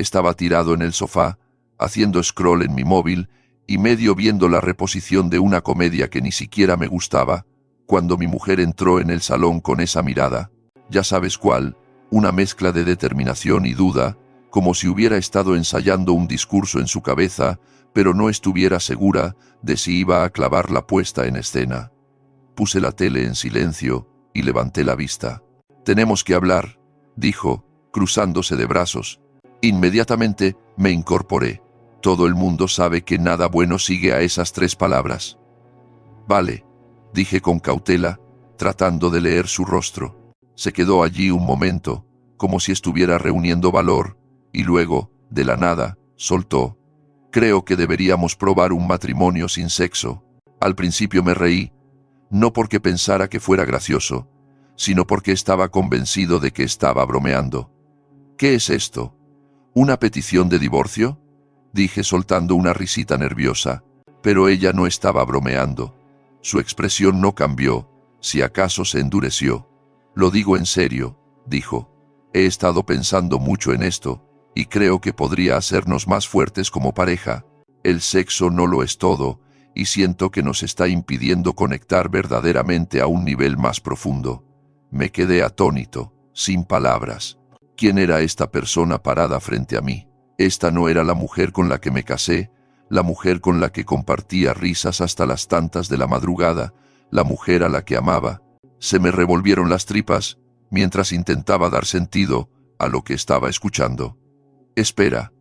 Estaba tirado en el sofá, haciendo scroll en mi móvil y medio viendo la reposición de una comedia que ni siquiera me gustaba, cuando mi mujer entró en el salón con esa mirada, ya sabes cuál, una mezcla de determinación y duda, como si hubiera estado ensayando un discurso en su cabeza, pero no estuviera segura de si iba a clavar la puesta en escena. Puse la tele en silencio y levanté la vista. «Tenemos que hablar», dijo, cruzándose de brazos. Inmediatamente me incorporé. Todo el mundo sabe que nada bueno sigue a esas 3 palabras. «Vale», dije con cautela, tratando de leer su rostro. Se quedó allí un momento, como si estuviera reuniendo valor, y luego, de la nada, soltó: «Creo que deberíamos probar un matrimonio sin sexo». Al principio me reí, no porque pensara que fuera gracioso, sino porque estaba convencido de que estaba bromeando. «¿Qué es esto? ¿Una petición de divorcio?», dije soltando una risita nerviosa, pero ella no estaba bromeando. Su expresión no cambió, si acaso se endureció. «Lo digo en serio», dijo. «He estado pensando mucho en esto, y creo que podría hacernos más fuertes como pareja. El sexo no lo es todo, y siento que nos está impidiendo conectar verdaderamente a un nivel más profundo». Me quedé atónito, sin palabras. ¿Quién era esta persona parada frente a mí? Esta no era la mujer con la que me casé, la mujer con la que compartía risas hasta las tantas de la madrugada, la mujer a la que amaba. Se me revolvieron las tripas, mientras intentaba dar sentido a lo que estaba escuchando. «Espera,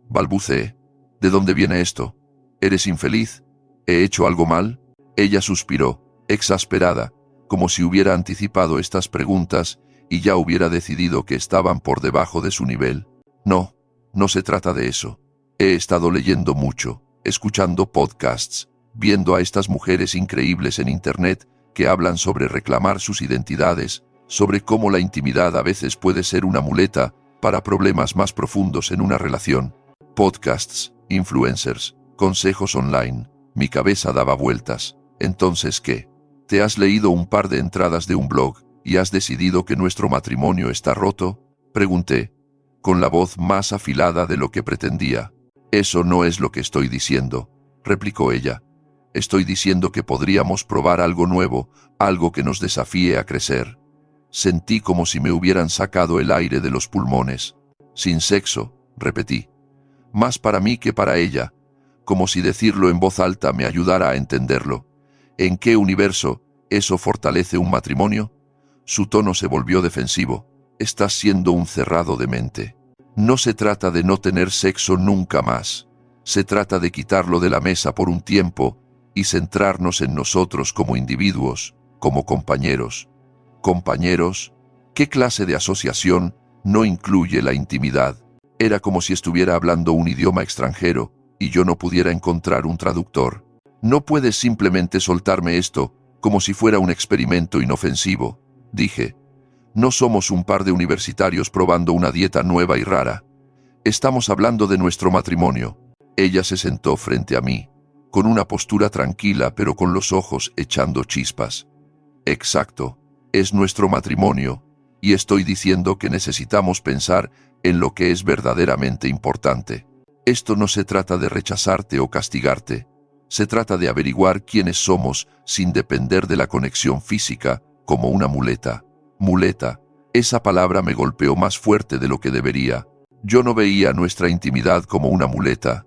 balbuceé. ¿De dónde viene esto? ¿Eres infeliz? ¿He hecho algo mal?». Ella suspiró, exasperada, como si hubiera anticipado estas preguntas y ya hubiera decidido que estaban por debajo de su nivel. «No, no se trata de eso. He estado leyendo mucho, escuchando podcasts, viendo a estas mujeres increíbles en Internet que hablan sobre reclamar sus identidades, sobre cómo la intimidad a veces puede ser una muleta para problemas más profundos en una relación. Podcasts, influencers, consejos online». Mi cabeza daba vueltas. «¿Entonces qué? ¿Te has leído un par de entradas de un blog y has decidido que nuestro matrimonio está roto?», pregunté, con la voz más afilada de lo que pretendía. «Eso no es lo que estoy diciendo», replicó ella. «Estoy diciendo que podríamos probar algo nuevo, algo que nos desafíe a crecer». Sentí como si me hubieran sacado el aire de los pulmones. «Sin sexo», repetí. Más para mí que para ella, como si decirlo en voz alta me ayudara a entenderlo. ¿En qué universo eso fortalece un matrimonio? Su tono se volvió defensivo. «Estás siendo un cerrado de mente. No se trata de no tener sexo nunca más. Se trata de quitarlo de la mesa por un tiempo y centrarnos en nosotros como individuos, como compañeros». «¿Compañeros? ¿Qué clase de asociación no incluye la intimidad?». Era como si estuviera hablando un idioma extranjero y yo no pudiera encontrar un traductor. «No puedes simplemente soltarme esto como si fuera un experimento inofensivo», dije. «No somos un par de universitarios probando una dieta nueva y rara. Estamos hablando de nuestro matrimonio». Ella se sentó frente a mí, con una postura tranquila pero con los ojos echando chispas. «Exacto, es nuestro matrimonio, y estoy diciendo que necesitamos pensar en lo que es verdaderamente importante. Esto no se trata de rechazarte o castigarte. Se trata de averiguar quiénes somos sin depender de la conexión física como una muleta». Muleta. Esa palabra me golpeó más fuerte de lo que debería. Yo no veía nuestra intimidad como una muleta.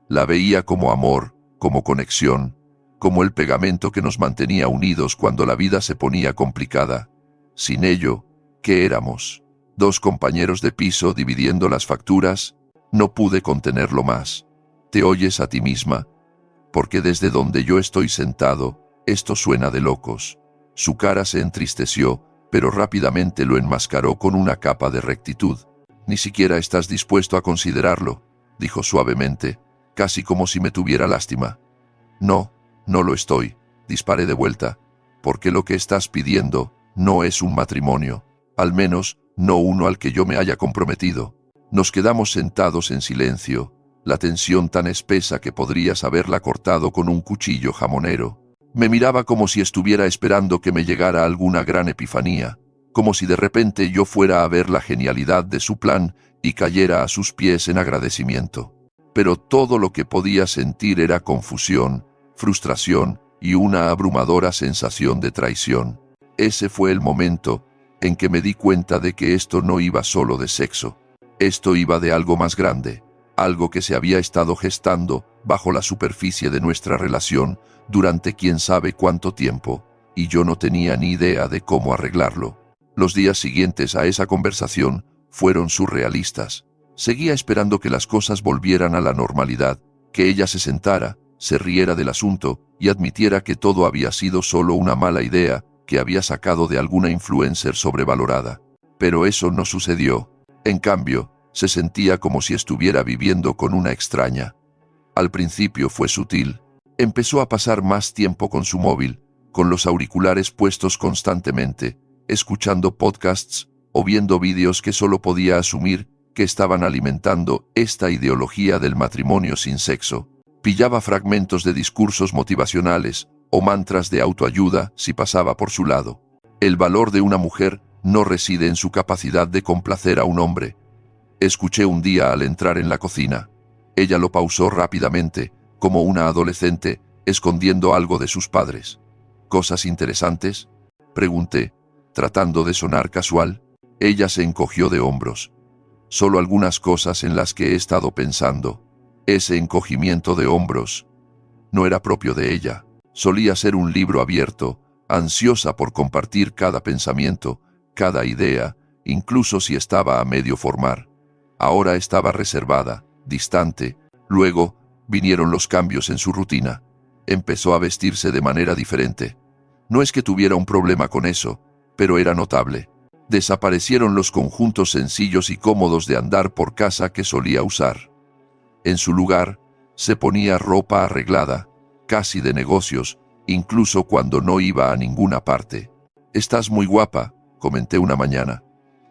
La veía como amor, como conexión, como el pegamento que nos mantenía unidos cuando la vida se ponía complicada. Sin ello, ¿qué éramos? ¿2 compañeros de piso dividiendo las facturas? No pude contenerlo más. ¿Te oyes a ti misma? Porque desde donde yo estoy sentado, esto suena de locos». Su cara se entristeció, pero rápidamente lo enmascaró con una capa de rectitud. «Ni siquiera estás dispuesto a considerarlo», dijo suavemente, casi como si me tuviera lástima. «No, no lo estoy», disparé de vuelta, «porque lo que estás pidiendo no es un matrimonio, al menos no uno al que yo me haya comprometido». Nos quedamos sentados en silencio, la tensión tan espesa que podrías haberla cortado con un cuchillo jamonero. Me miraba como si estuviera esperando que me llegara alguna gran epifanía, como si de repente yo fuera a ver la genialidad de su plan y cayera a sus pies en agradecimiento. Pero todo lo que podía sentir era confusión, frustración y una abrumadora sensación de traición. Ese fue el momento en que me di cuenta de que esto no iba solo de sexo. Esto iba de algo más grande, algo que se había estado gestando bajo la superficie de nuestra relación durante quién sabe cuánto tiempo, y yo no tenía ni idea de cómo arreglarlo. Los días siguientes a esa conversación fueron surrealistas. Seguía esperando que las cosas volvieran a la normalidad, que ella se sentara, se riera del asunto y admitiera que todo había sido solo una mala idea que había sacado de alguna influencer sobrevalorada. Pero eso no sucedió. En cambio, se sentía como si estuviera viviendo con una extraña. Al principio fue sutil. Empezó a pasar más tiempo con su móvil, con los auriculares puestos constantemente, escuchando podcasts o viendo vídeos que solo podía asumir que estaban alimentando esta ideología del matrimonio sin sexo. Pillaba fragmentos de discursos motivacionales o mantras de autoayuda si pasaba por su lado. El valor de una mujer no reside en su capacidad de complacer a un hombre. Escuché un día al entrar en la cocina. Ella lo pausó rápidamente, como una adolescente escondiendo algo de sus padres. ¿Cosas interesantes?, pregunté, tratando de sonar casual. Ella se encogió de hombros. Solo algunas cosas en las que he estado pensando. Ese encogimiento de hombros no era propio de ella. Solía ser un libro abierto, ansiosa por compartir cada pensamiento, cada idea, incluso si estaba a medio formar. Ahora estaba reservada, distante. Luego vinieron los cambios en su rutina. Empezó a vestirse de manera diferente. No es que tuviera un problema con eso, pero era notable. Desaparecieron los conjuntos sencillos y cómodos de andar por casa que solía usar. En su lugar, se ponía ropa arreglada, casi de negocios, incluso cuando no iba a ninguna parte. «Estás muy guapa», comenté una mañana.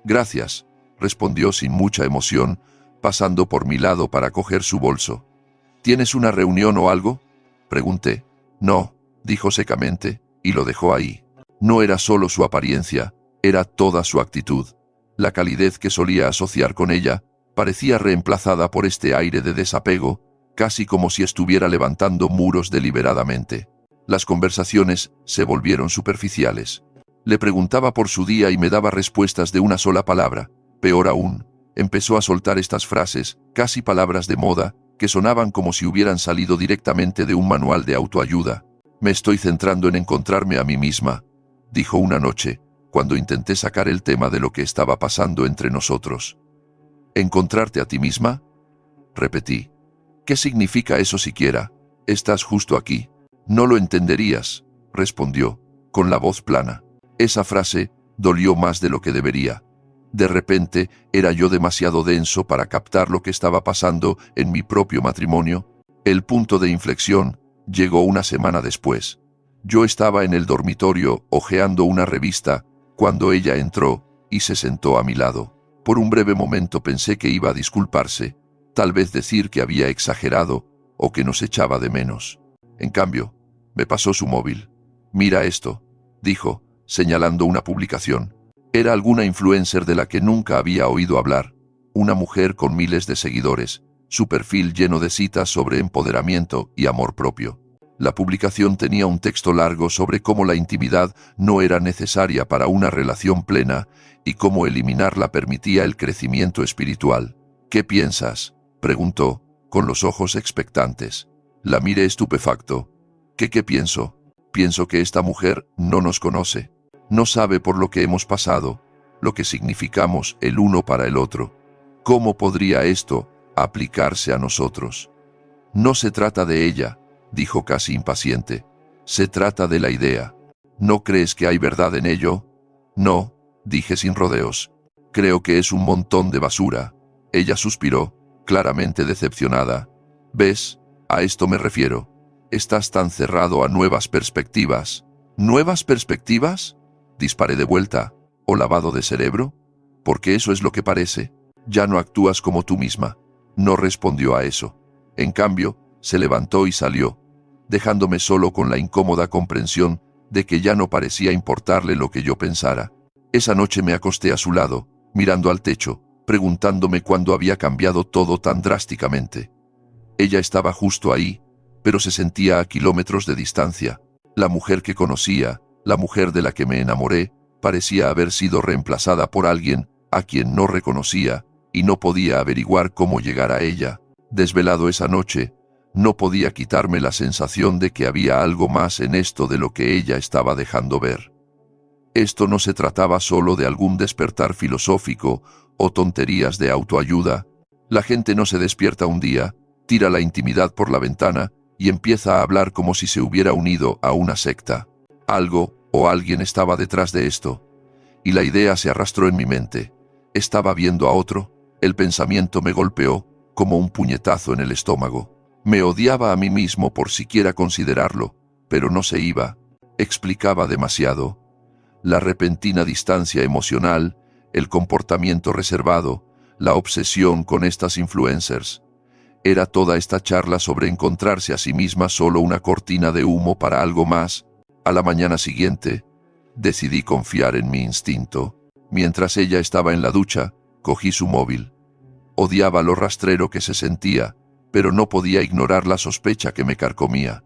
«Gracias», respondió sin mucha emoción, pasando por mi lado para coger su bolso. «¿Tienes una reunión o algo?», pregunté. «No», dijo secamente, y lo dejó ahí. No era solo su apariencia, era toda su actitud. La calidez que solía asociar con ella parecía reemplazada por este aire de desapego, casi como si estuviera levantando muros deliberadamente. Las conversaciones se volvieron superficiales. Le preguntaba por su día y me daba respuestas de una sola palabra. Peor aún, empezó a soltar estas frases, casi palabras de moda, que sonaban como si hubieran salido directamente de un manual de autoayuda. «Me estoy centrando en encontrarme a mí misma», dijo una noche, cuando intenté sacar el tema de lo que estaba pasando entre nosotros. «¿Encontrarte a ti misma?», repetí. «¿Qué significa eso siquiera? Estás justo aquí». «No lo entenderías», respondió, con la voz plana. Esa frase dolió más de lo que debería. De repente, ¿era yo demasiado denso para captar lo que estaba pasando en mi propio matrimonio? El punto de inflexión llegó una semana después. Yo estaba en el dormitorio hojeando una revista cuando ella entró y se sentó a mi lado. Por un breve momento pensé que iba a disculparse, tal vez decir que había exagerado o que nos echaba de menos. En cambio, me pasó su móvil. «Mira esto», dijo, señalando una publicación. Era alguna influencer de la que nunca había oído hablar, una mujer con miles de seguidores, su perfil lleno de citas sobre empoderamiento y amor propio. La publicación tenía un texto largo sobre cómo la intimidad no era necesaria para una relación plena y cómo eliminarla permitía el crecimiento espiritual. «¿Qué piensas?», preguntó, con los ojos expectantes. La miré estupefacto. ¿Qué pienso? Pienso que esta mujer no nos conoce. No sabe por lo que hemos pasado, lo que significamos el uno para el otro. ¿Cómo podría esto aplicarse a nosotros? «No se trata de ella», dijo casi impaciente. «Se trata de la idea. ¿No crees que hay verdad en ello?». «No», dije sin rodeos. «Creo que es un montón de basura». Ella suspiró, claramente decepcionada. «¿Ves? A esto me refiero. Estás tan cerrado a nuevas perspectivas». «¿Nuevas perspectivas?», disparé de vuelta. «¿O lavado de cerebro? Porque eso es lo que parece. Ya no actúas como tú misma». No respondió a eso. En cambio, se levantó y salió, dejándome solo con la incómoda comprensión de que ya no parecía importarle lo que yo pensara. Esa noche me acosté a su lado, mirando al techo, preguntándome cuándo había cambiado todo tan drásticamente. Ella estaba justo ahí, pero se sentía a kilómetros de distancia. La mujer que conocía, la mujer de la que me enamoré, parecía haber sido reemplazada por alguien a quien no reconocía y no podía averiguar cómo llegar a ella. Desvelado esa noche, no podía quitarme la sensación de que había algo más en esto de lo que ella estaba dejando ver. Esto no se trataba solo de algún despertar filosófico o tonterías de autoayuda. La gente no se despierta un día, tira la intimidad por la ventana y empieza a hablar como si se hubiera unido a una secta. Algo o alguien estaba detrás de esto, y la idea se arrastró en mi mente. ¿Estaba viendo a otro? El pensamiento me golpeó como un puñetazo en el estómago. Me odiaba a mí mismo por siquiera considerarlo, pero no se iba. Explicaba demasiado. La repentina distancia emocional, el comportamiento reservado, la obsesión con estas influencers. Era toda esta charla sobre encontrarse a sí misma solo una cortina de humo para algo más. A la mañana siguiente, decidí confiar en mi instinto. Mientras ella estaba en la ducha, cogí su móvil. Odiaba lo rastrero que se sentía, pero no podía ignorar la sospecha que me carcomía.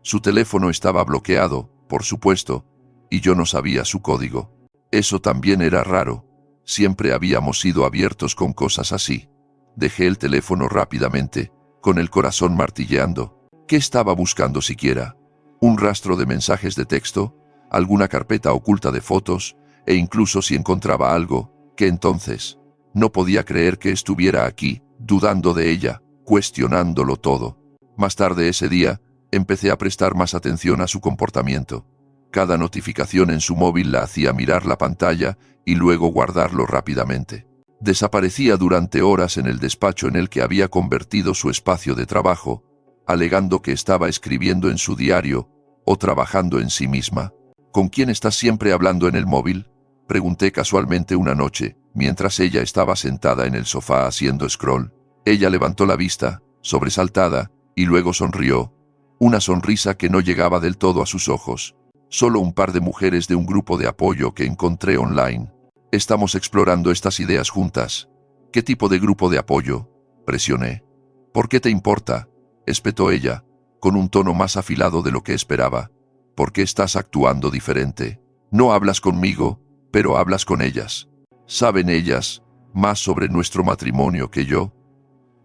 Su teléfono estaba bloqueado, por supuesto, y yo no sabía su código. Eso también era raro. Siempre habíamos sido abiertos con cosas así. Dejé el teléfono rápidamente, con el corazón martilleando. ¿Qué estaba buscando siquiera? ¿Un rastro de mensajes de texto? ¿Alguna carpeta oculta de fotos? E incluso si encontraba algo, ¿qué entonces? No podía creer que estuviera aquí, dudando de ella, cuestionándolo todo. Más tarde ese día, empecé a prestar más atención a su comportamiento. Cada notificación en su móvil la hacía mirar la pantalla y luego guardarlo rápidamente. Desaparecía durante horas en el despacho en el que había convertido su espacio de trabajo, alegando que estaba escribiendo en su diario o trabajando en sí misma. ¿Con quién estás siempre hablando en el móvil?, pregunté casualmente una noche, mientras ella estaba sentada en el sofá haciendo scroll. Ella levantó la vista, sobresaltada, y luego sonrió. Una sonrisa que no llegaba del todo a sus ojos. Solo un par de mujeres de un grupo de apoyo que encontré online. Estamos explorando estas ideas juntas. ¿Qué tipo de grupo de apoyo?, presioné. ¿Por qué te importa?, espetó ella, con un tono más afilado de lo que esperaba. ¿Por qué estás actuando diferente? No hablas conmigo, pero hablas con ellas. ¿Saben ellas más sobre nuestro matrimonio que yo?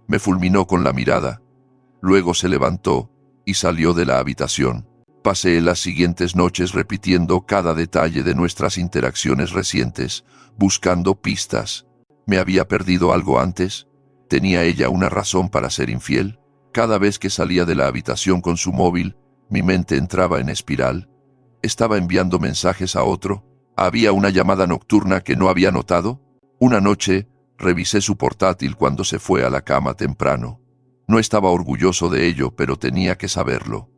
Me fulminó con la mirada. Luego se levantó y salió de la habitación. Pasé las siguientes noches repitiendo cada detalle de nuestras interacciones recientes, buscando pistas. ¿Me había perdido algo antes? ¿Tenía ella una razón para ser infiel? Cada vez que salía de la habitación con su móvil, mi mente entraba en espiral. ¿Estaba enviando mensajes a otro? ¿Había una llamada nocturna que no había notado? Una noche, revisé su portátil cuando se fue a la cama temprano. No estaba orgulloso de ello, pero tenía que saberlo.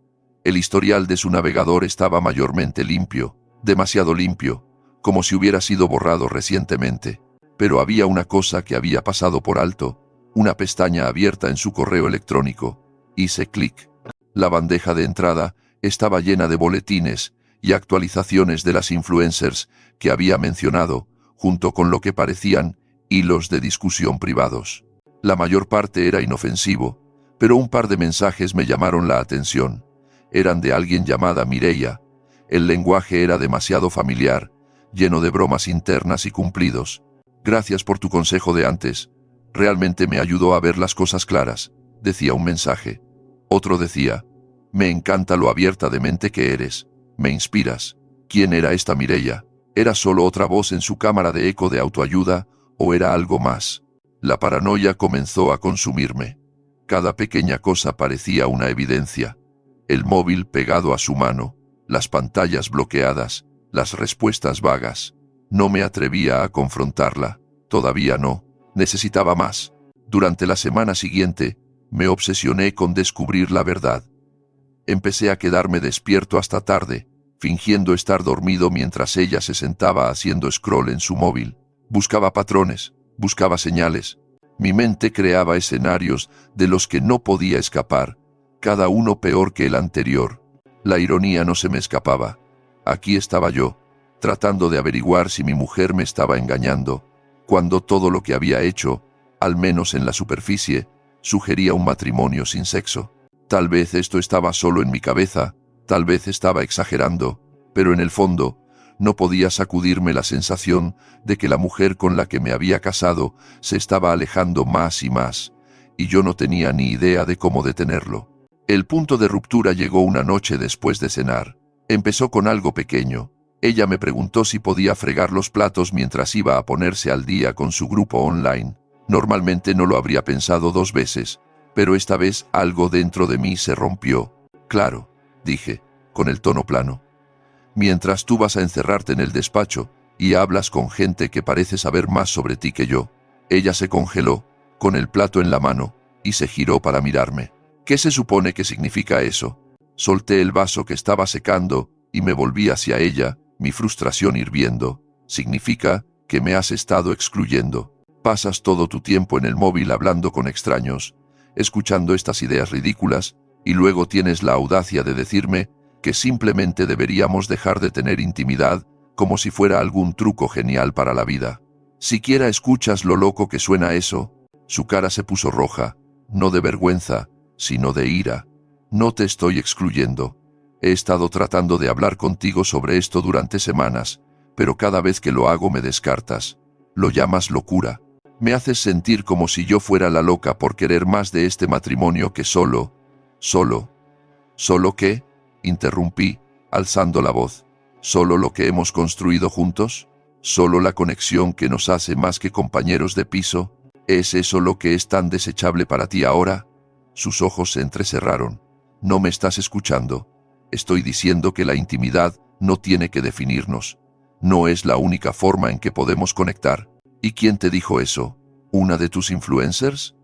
El historial de su navegador estaba mayormente limpio, demasiado limpio, como si hubiera sido borrado recientemente. Pero había una cosa que había pasado por alto, una pestaña abierta en su correo electrónico. Hice clic. La bandeja de entrada estaba llena de boletines y actualizaciones de las influencers que había mencionado, junto con lo que parecían hilos de discusión privados. La mayor parte era inofensivo, pero un par de mensajes me llamaron la atención. Eran de alguien llamada Mireia. El lenguaje era demasiado familiar, lleno de bromas internas y cumplidos. Gracias por tu consejo de antes. Realmente me ayudó a ver las cosas claras, decía un mensaje. Otro decía, me encanta lo abierta de mente que eres. Me inspiras. ¿Quién era esta Mireia? ¿Era solo otra voz en su cámara de eco de autoayuda o era algo más? La paranoia comenzó a consumirme. Cada pequeña cosa parecía una evidencia. El móvil pegado a su mano, las pantallas bloqueadas, las respuestas vagas. No me atrevía a confrontarla. Todavía no. Necesitaba más. Durante la semana siguiente, me obsesioné con descubrir la verdad. Empecé a quedarme despierto hasta tarde, fingiendo estar dormido mientras ella se sentaba haciendo scroll en su móvil. Buscaba patrones, buscaba señales. Mi mente creaba escenarios de los que no podía escapar, cada uno peor que el anterior. La ironía no se me escapaba. Aquí estaba yo, tratando de averiguar si mi mujer me estaba engañando, cuando todo lo que había hecho, al menos en la superficie, sugería un matrimonio sin sexo. Tal vez esto estaba solo en mi cabeza, tal vez estaba exagerando, pero en el fondo, no podía sacudirme la sensación de que la mujer con la que me había casado se estaba alejando más y más, y yo no tenía ni idea de cómo detenerlo. El punto de ruptura llegó una noche después de cenar. Empezó con algo pequeño. Ella me preguntó si podía fregar los platos mientras iba a ponerse al día con su grupo online. Normalmente no lo habría pensado 2 veces, pero esta vez algo dentro de mí se rompió. Claro, dije, con el tono plano. Mientras tú vas a encerrarte en el despacho y hablas con gente que parece saber más sobre ti que yo. Ella se congeló, con el plato en la mano, y se giró para mirarme. ¿Qué se supone que significa eso? Solté el vaso que estaba secando y me volví hacia ella, mi frustración hirviendo. Significa que me has estado excluyendo. Pasas todo tu tiempo en el móvil hablando con extraños, escuchando estas ideas ridículas, y luego tienes la audacia de decirme que simplemente deberíamos dejar de tener intimidad como si fuera algún truco genial para la vida. ¿Siquiera escuchas lo loco que suena eso? Su cara se puso roja, no de vergüenza, sino de ira. No te estoy excluyendo. He estado tratando de hablar contigo sobre esto durante semanas, pero cada vez que lo hago me descartas. Lo llamas locura. Me haces sentir como si yo fuera la loca por querer más de este matrimonio que ¿Solo qué? Interrumpí, alzando la voz. ¿Solo lo que hemos construido juntos? ¿Solo la conexión que nos hace más que compañeros de piso? ¿Es eso lo que es tan desechable para ti ahora? Sus ojos se entrecerraron. No me estás escuchando. Estoy diciendo que la intimidad no tiene que definirnos. No es la única forma en que podemos conectar. ¿Y quién te dijo eso? ¿Una de tus influencers?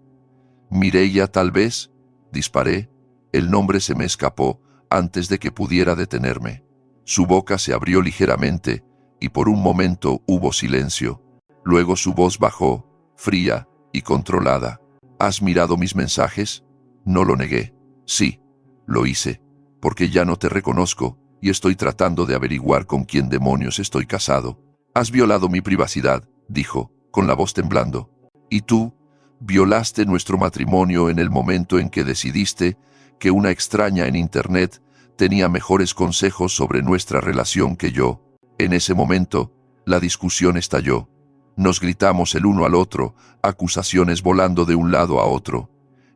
Mireia, tal vez. Disparé. El nombre se me escapó antes de que pudiera detenerme. Su boca se abrió ligeramente y por un momento hubo silencio. Luego su voz bajó, fría y controlada. ¿Has mirado mis mensajes? No lo negué. Sí, lo hice, porque ya no te reconozco y estoy tratando de averiguar con quién demonios estoy casado. Has violado mi privacidad, dijo, con la voz temblando. Y tú, violaste nuestro matrimonio en el momento en que decidiste que una extraña en Internet tenía mejores consejos sobre nuestra relación que yo. En ese momento, la discusión estalló. Nos gritamos el uno al otro, acusaciones volando de un lado a otro.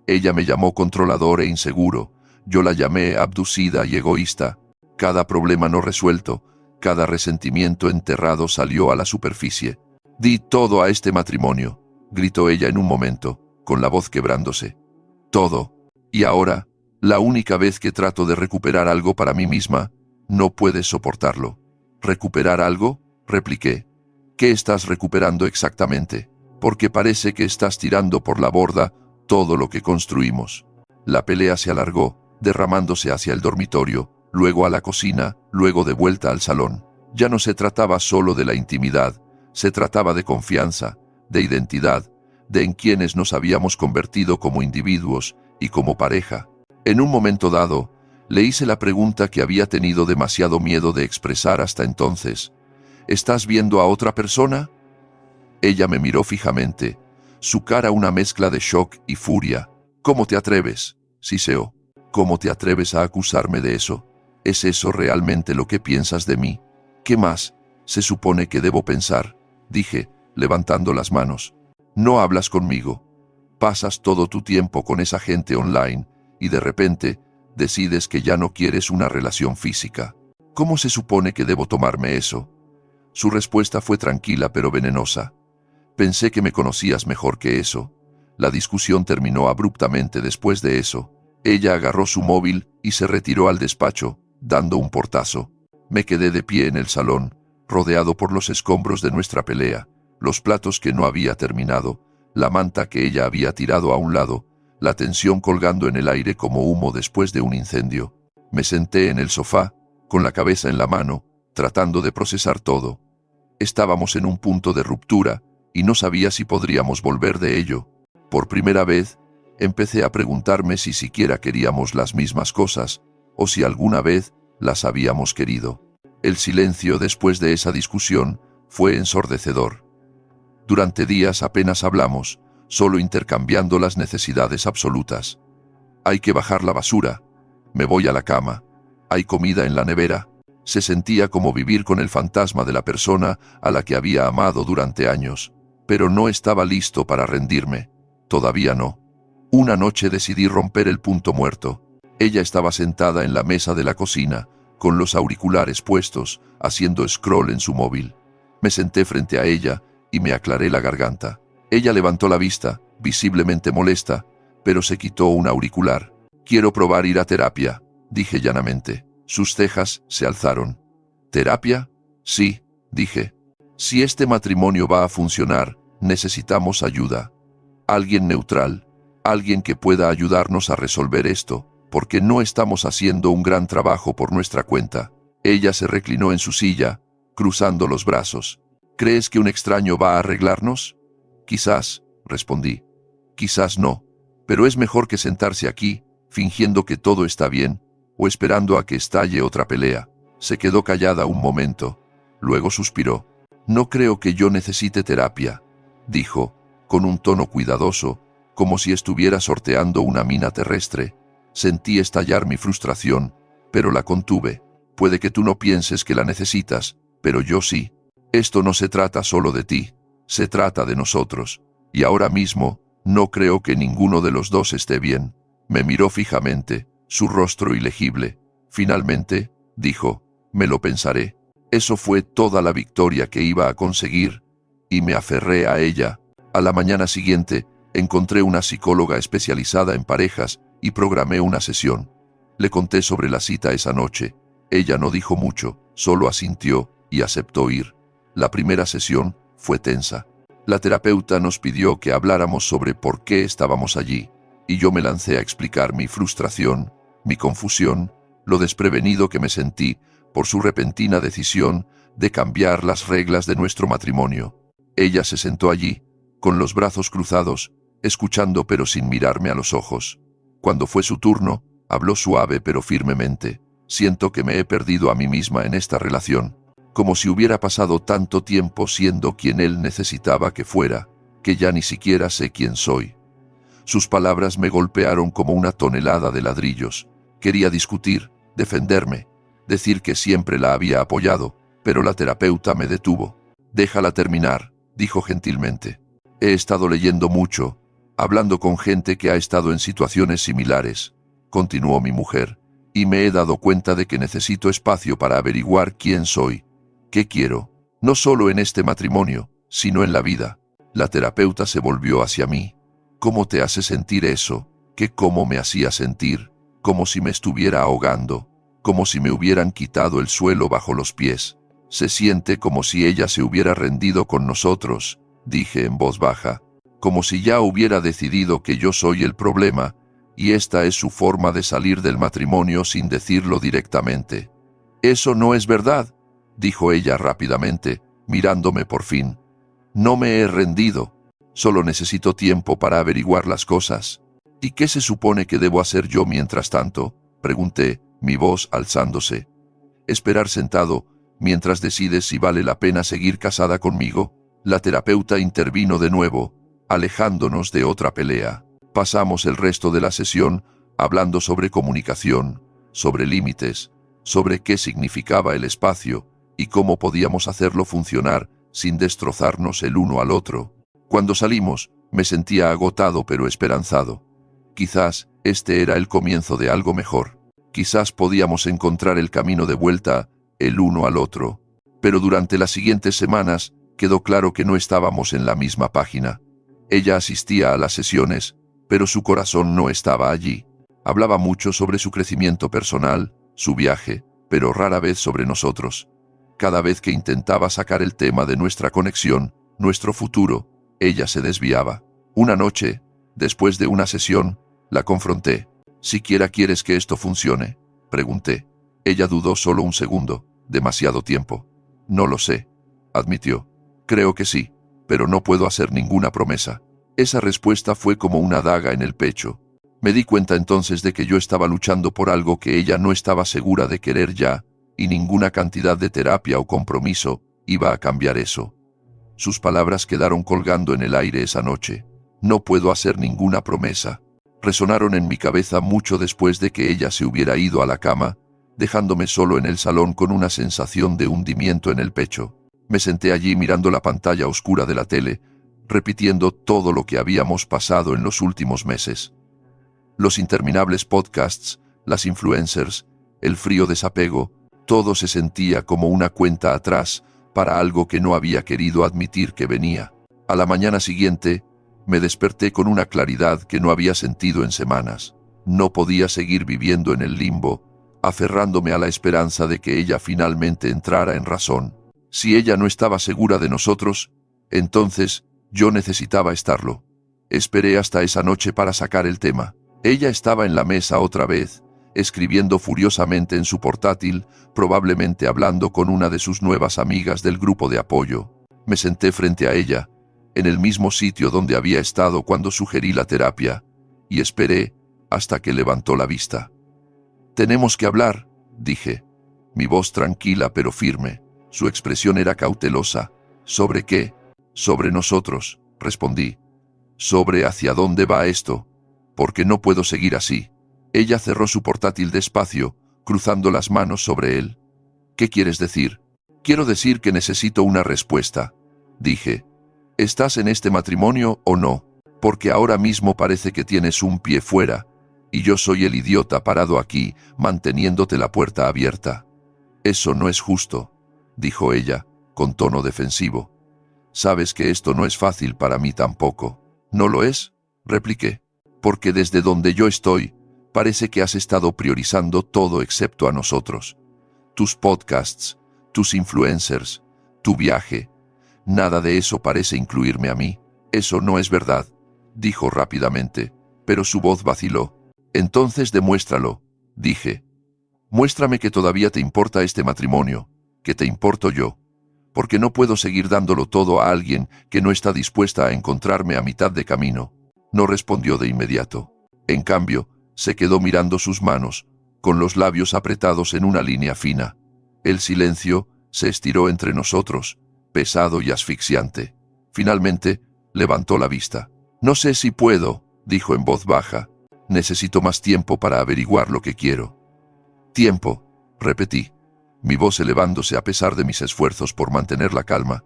Ella me llamó controlador e inseguro, yo la llamé abducida y egoísta. Cada problema no resuelto, cada resentimiento enterrado salió a la superficie. Di todo a este matrimonio, gritó ella en un momento, con la voz quebrándose. Todo. Y ahora, la única vez que trato de recuperar algo para mí misma, no puedes soportarlo. ¿Recuperar algo? Repliqué. ¿Qué estás recuperando exactamente? Porque parece que estás tirando por la borda todo lo que construimos. La pelea se alargó, derramándose hacia el dormitorio, luego a la cocina, luego de vuelta al salón. Ya no se trataba solo de la intimidad, se trataba de confianza, de identidad, de en quienes nos habíamos convertido como individuos y como pareja. En un momento dado, le hice la pregunta que había tenido demasiado miedo de expresar hasta entonces. ¿Estás viendo a otra persona? Ella me miró fijamente, su cara una mezcla de shock y furia. ¿Cómo te atreves? Siseó. ¿Cómo te atreves a acusarme de eso? ¿Es eso realmente lo que piensas de mí? ¿Qué más se supone que debo pensar? Dije, levantando las manos. No hablas conmigo. Pasas todo tu tiempo con esa gente online y de repente decides que ya no quieres una relación física. ¿Cómo se supone que debo tomarme eso? Su respuesta fue tranquila pero venenosa. Pensé que me conocías mejor que eso. La discusión terminó abruptamente después de eso. Ella agarró su móvil y se retiró al despacho, dando un portazo. Me quedé de pie en el salón, rodeado por los escombros de nuestra pelea, los platos que no había terminado, la manta que ella había tirado a un lado, la tensión colgando en el aire como humo después de un incendio. Me senté en el sofá, con la cabeza en la mano, tratando de procesar todo. Estábamos en un punto de ruptura, y no sabía si podríamos volver de ello. Por primera vez, empecé a preguntarme si siquiera queríamos las mismas cosas, o si alguna vez las habíamos querido. El silencio después de esa discusión fue ensordecedor. Durante días apenas hablamos, solo intercambiando las necesidades absolutas. Hay que bajar la basura. Me voy a la cama. Hay comida en la nevera. Se sentía como vivir con el fantasma de la persona a la que había amado durante años, pero no estaba listo para rendirme. Todavía no. Una noche decidí romper el punto muerto. Ella estaba sentada en la mesa de la cocina, con los auriculares puestos, haciendo scroll en su móvil. Me senté frente a ella y me aclaré la garganta. Ella levantó la vista, visiblemente molesta, pero se quitó un auricular. «Quiero probar ir a terapia», dije llanamente. Sus cejas se alzaron. «¿Terapia?» «Sí», dije. «Si este matrimonio va a funcionar, necesitamos ayuda. Alguien neutral, alguien que pueda ayudarnos a resolver esto, porque no estamos haciendo un gran trabajo por nuestra cuenta». Ella se reclinó en su silla, cruzando los brazos. «¿Crees que un extraño va a arreglarnos?» «Quizás», respondí. «Quizás no, pero es mejor que sentarse aquí, fingiendo que todo está bien, o esperando a que estalle otra pelea». Se quedó callada un momento. Luego suspiró. «No creo que yo necesite terapia», dijo, con un tono cuidadoso, como si estuviera sorteando una mina terrestre. Sentí estallar mi frustración, pero la contuve. «Puede que tú no pienses que la necesitas, pero yo sí. Esto no se trata solo de ti, se trata de nosotros. Y ahora mismo, no creo que ninguno de los dos esté bien». Me miró fijamente, su rostro ilegible. Finalmente, dijo, «Me lo pensaré». Eso fue toda la victoria que iba a conseguir, y me aferré a ella. A la mañana siguiente, encontré una psicóloga especializada en parejas y programé una sesión. Le conté sobre la cita esa noche. Ella no dijo mucho, solo asintió y aceptó ir. La primera sesión fue tensa. La terapeuta nos pidió que habláramos sobre por qué estábamos allí, y yo me lancé a explicar mi frustración, mi confusión, lo desprevenido que me sentí por su repentina decisión de cambiar las reglas de nuestro matrimonio. Ella se sentó allí, con los brazos cruzados, escuchando pero sin mirarme a los ojos. Cuando fue su turno, habló suave pero firmemente. «Siento que me he perdido a mí misma en esta relación, como si hubiera pasado tanto tiempo siendo quien él necesitaba que fuera, que ya ni siquiera sé quién soy». Sus palabras me golpearon como una tonelada de ladrillos. Quería discutir, defenderme, decir que siempre la había apoyado, pero la terapeuta me detuvo. «Déjala terminar», dijo gentilmente. «He estado leyendo mucho, hablando con gente que ha estado en situaciones similares», continuó mi mujer, «y me he dado cuenta de que necesito espacio para averiguar quién soy, qué quiero, no solo en este matrimonio, sino en la vida». La terapeuta se volvió hacia mí. «¿Cómo te hace sentir eso? ¿Qué cómo me hacía sentir? Como si me estuviera ahogando, como si me hubieran quitado el suelo bajo los pies. Se siente como si ella se hubiera rendido con nosotros», dije en voz baja, «como si ya hubiera decidido que yo soy el problema, y esta es su forma de salir del matrimonio sin decirlo directamente». «Eso no es verdad», dijo ella rápidamente, mirándome por fin. «No me he rendido. Solo necesito tiempo para averiguar las cosas». «¿Y qué se supone que debo hacer yo mientras tanto?», pregunté, mi voz alzándose. «¿Esperar sentado mientras decides si vale la pena seguir casada conmigo?». La terapeuta intervino de nuevo, alejándonos de otra pelea. Pasamos el resto de la sesión hablando sobre comunicación, sobre límites, sobre qué significaba el espacio y cómo podíamos hacerlo funcionar sin destrozarnos el uno al otro. Cuando salimos, me sentía agotado pero esperanzado. Quizás este era el comienzo de algo mejor. Quizás podíamos encontrar el camino de vuelta el uno al otro. Pero durante las siguientes semanas quedó claro que no estábamos en la misma página. Ella asistía a las sesiones, pero su corazón no estaba allí. Hablaba mucho sobre su crecimiento personal, su viaje, pero rara vez sobre nosotros. Cada vez que intentaba sacar el tema de nuestra conexión, nuestro futuro, ella se desviaba. Una noche, después de una sesión, la confronté. «¿Siquiera quieres que esto funcione?», pregunté. Ella dudó solo un segundo, demasiado tiempo. «No lo sé», admitió. «Creo que sí, pero no puedo hacer ninguna promesa». Esa respuesta fue como una daga en el pecho. Me di cuenta entonces de que yo estaba luchando por algo que ella no estaba segura de querer ya, y ninguna cantidad de terapia o compromiso iba a cambiar eso. Sus palabras quedaron colgando en el aire esa noche. No puedo hacer ninguna promesa. Resonaron en mi cabeza mucho después de que ella se hubiera ido a la cama, dejándome solo en el salón con una sensación de hundimiento en el pecho. Me senté allí mirando la pantalla oscura de la tele, repitiendo todo lo que habíamos pasado en los últimos meses. Los interminables podcasts, las influencers, el frío desapego, todo se sentía como una cuenta atrás para algo que no había querido admitir que venía. A la mañana siguiente, me desperté con una claridad que no había sentido en semanas. No podía seguir viviendo en el limbo, aferrándome a la esperanza de que ella finalmente entrara en razón. Si ella no estaba segura de nosotros, entonces yo necesitaba estarlo. Esperé hasta esa noche para sacar el tema. Ella estaba en la mesa otra vez, escribiendo furiosamente en su portátil, probablemente hablando con una de sus nuevas amigas del grupo de apoyo. Me senté frente a ella, en el mismo sitio donde había estado cuando sugerí la terapia, y esperé hasta que levantó la vista. «Tenemos que hablar», dije. Mi voz tranquila pero firme. Su expresión era cautelosa. «¿Sobre qué?» «Sobre nosotros», respondí. «Sobre hacia dónde va esto. Porque no puedo seguir así». Ella cerró su portátil despacio, cruzando las manos sobre él. «¿Qué quieres decir?» «Quiero decir que necesito una respuesta», dije. «¿Estás en este matrimonio o no? Porque ahora mismo parece que tienes un pie fuera, y yo soy el idiota parado aquí, manteniéndote la puerta abierta». «Eso no es justo», dijo ella, con tono defensivo. «Sabes que esto no es fácil para mí tampoco». «¿No lo es?», repliqué. «Porque desde donde yo estoy, parece que has estado priorizando todo excepto a nosotros. Tus podcasts, tus influencers, tu viaje. Nada de eso parece incluirme a mí». «Eso no es verdad», dijo rápidamente, pero su voz vaciló. «Entonces demuéstralo», dije. «Muéstrame que todavía te importa este matrimonio, que te importo yo. Porque no puedo seguir dándolo todo a alguien que no está dispuesta a encontrarme a mitad de camino». No respondió de inmediato. En cambio, se quedó mirando sus manos, con los labios apretados en una línea fina. El silencio se estiró entre nosotros, pesado y asfixiante. Finalmente, levantó la vista. «No sé si puedo», dijo en voz baja. «Necesito más tiempo para averiguar lo que quiero». «Tiempo», repetí, mi voz elevándose a pesar de mis esfuerzos por mantener la calma.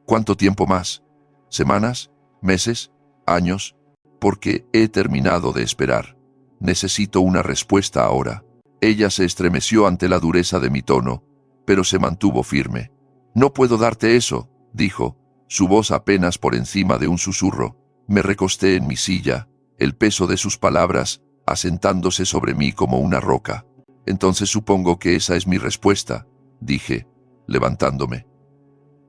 «¿Cuánto tiempo más? ¿Semanas? ¿Meses? ¿Años? Porque he terminado de esperar. Necesito una respuesta ahora». Ella se estremeció ante la dureza de mi tono, pero se mantuvo firme. «No puedo darte eso», dijo, su voz apenas por encima de un susurro. Me recosté en mi silla, el peso de sus palabras asentándose sobre mí como una roca. «Entonces supongo que esa es mi respuesta», dije, levantándome.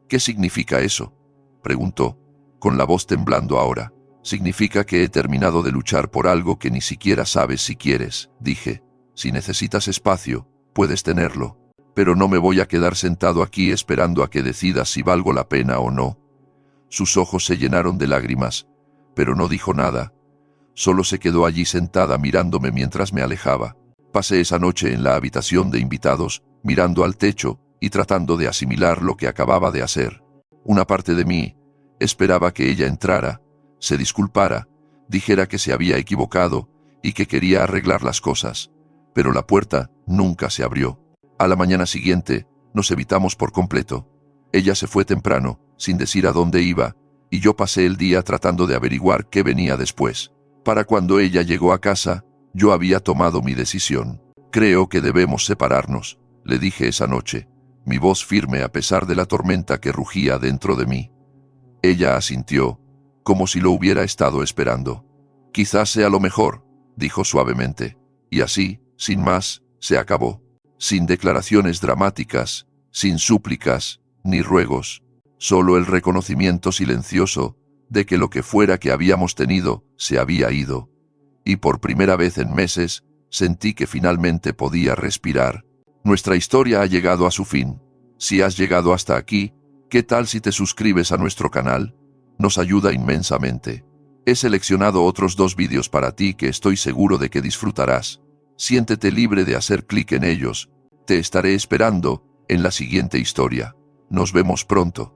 «¿Qué significa eso?», preguntó, con la voz temblando ahora. «Significa que he terminado de luchar por algo que ni siquiera sabes si quieres», dije. «Si necesitas espacio, puedes tenerlo. Pero no me voy a quedar sentado aquí esperando a que decidas si valgo la pena o no». Sus ojos se llenaron de lágrimas, pero no dijo nada. Solo se quedó allí sentada mirándome mientras me alejaba. Pasé esa noche en la habitación de invitados, mirando al techo y tratando de asimilar lo que acababa de hacer. Una parte de mí esperaba que ella entrara, se disculpara, dijera que se había equivocado y que quería arreglar las cosas. Pero la puerta nunca se abrió. A la mañana siguiente, nos evitamos por completo. Ella se fue temprano, sin decir a dónde iba, y yo pasé el día tratando de averiguar qué venía después. Para cuando ella llegó a casa, yo había tomado mi decisión. «Creo que debemos separarnos», le dije esa noche, mi voz firme a pesar de la tormenta que rugía dentro de mí. Ella asintió, como si lo hubiera estado esperando. «Quizás sea lo mejor», dijo suavemente, y así, sin más, se acabó. Sin declaraciones dramáticas, sin súplicas, ni ruegos, solo el reconocimiento silencioso de que lo que fuera que habíamos tenido se había ido. Y por primera vez en meses, sentí que finalmente podía respirar. Nuestra historia ha llegado a su fin. Si has llegado hasta aquí, ¿qué tal si te suscribes a nuestro canal? Nos ayuda inmensamente. He seleccionado otros 2 vídeos para ti que estoy seguro de que disfrutarás. Siéntete libre de hacer clic en ellos. Te estaré esperando en la siguiente historia. Nos vemos pronto.